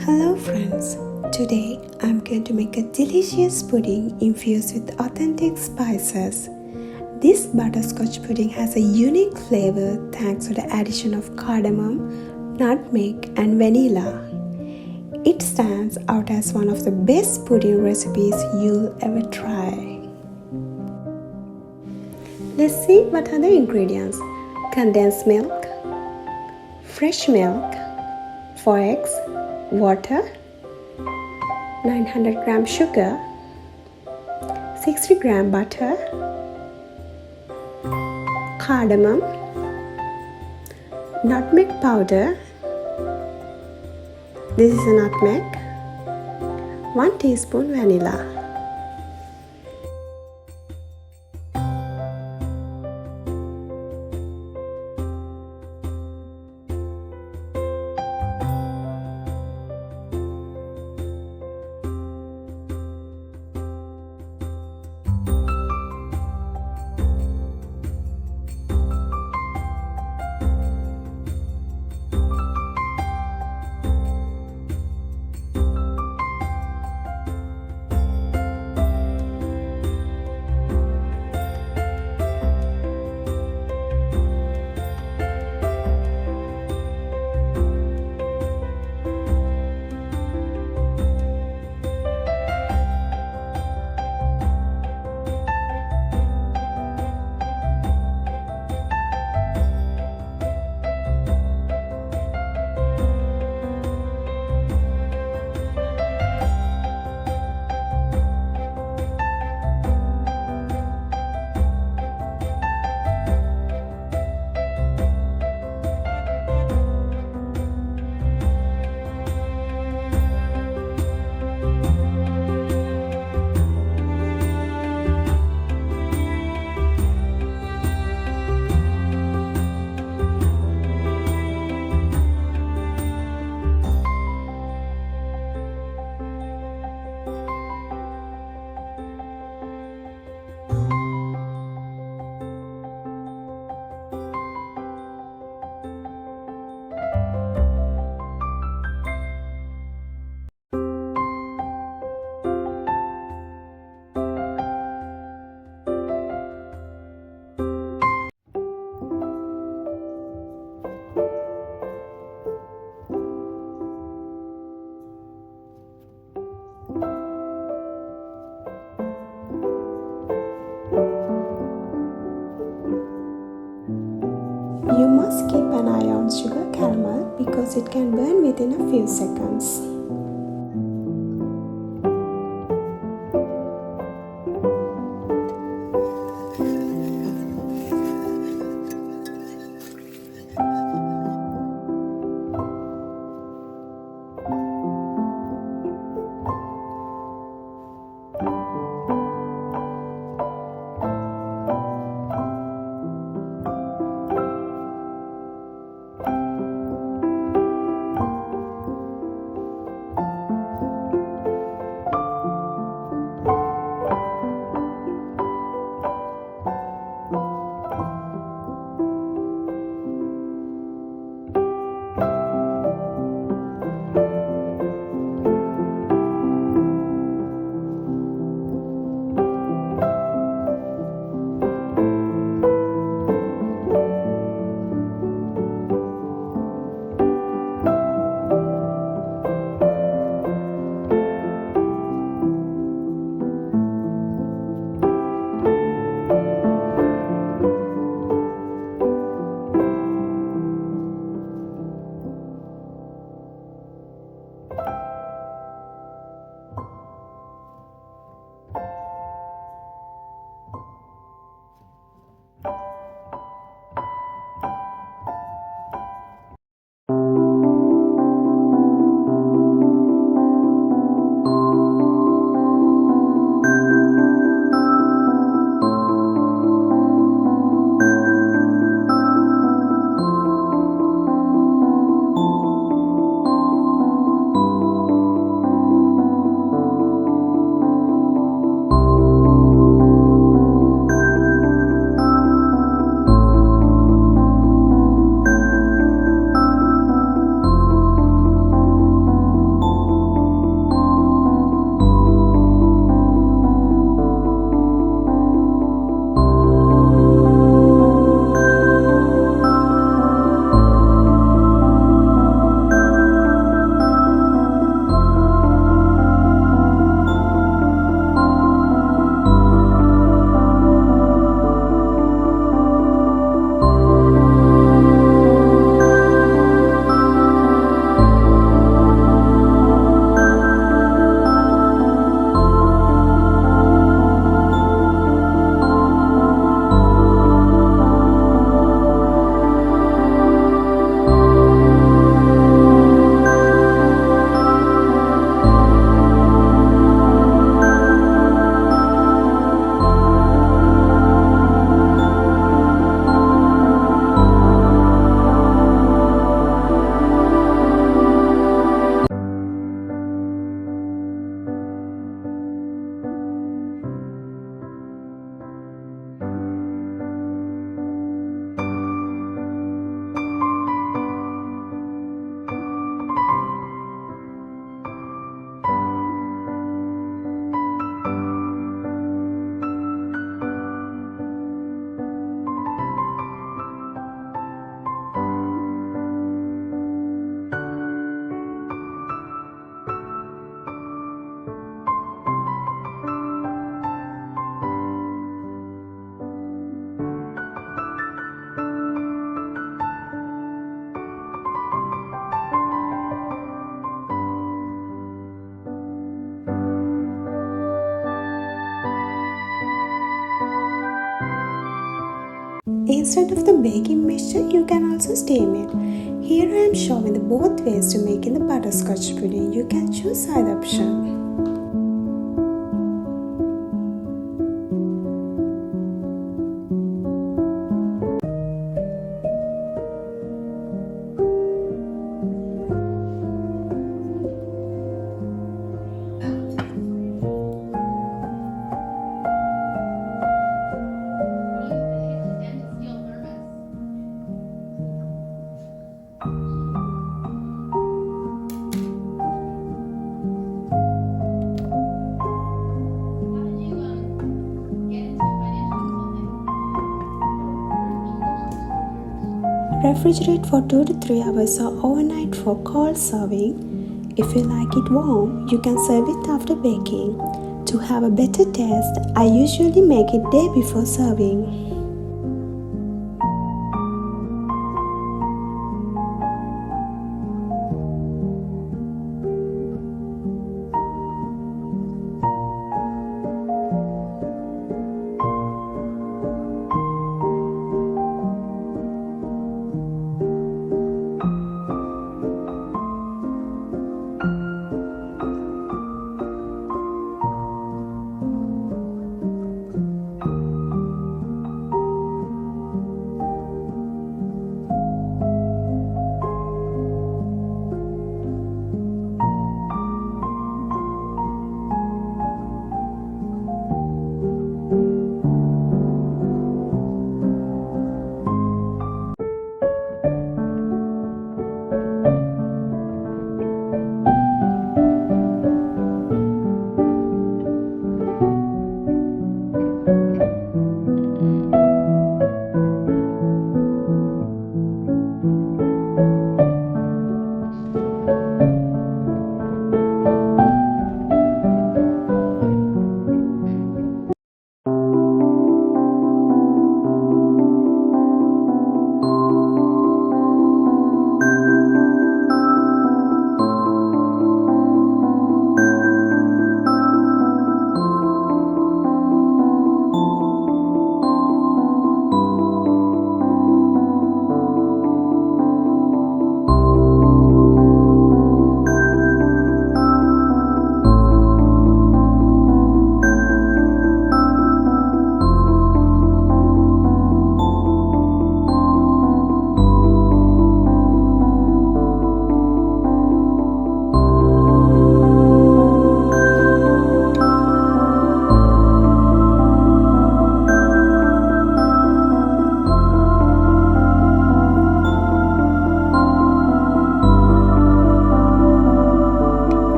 Hello friends, today I'm going to make a delicious pudding infused with authentic spices. This butterscotch pudding has a unique flavor thanks to the addition of cardamom, nutmeg and vanilla. It stands out as one of the best pudding recipes you'll ever try. Let's see what are the ingredients. Condensed milk, fresh milk, 4 eggs, water, 900 gram sugar, 60 gram butter, cardamom, nutmeg powder, this is a nutmeg, 1 teaspoon vanilla. You must keep an eye on sugar caramel because it can burn within a few seconds. Instead of the baking mixture, you can also steam it. Here I am showing the both ways to making the butterscotch pudding. You can choose either option. Refrigerate for 2 to 3 hours or overnight for cold serving. If you like it warm, you can serve it after baking. To have a better taste, I usually make it day before serving.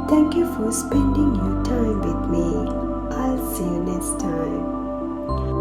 Thank you for spending your time with me. I'll see you next time.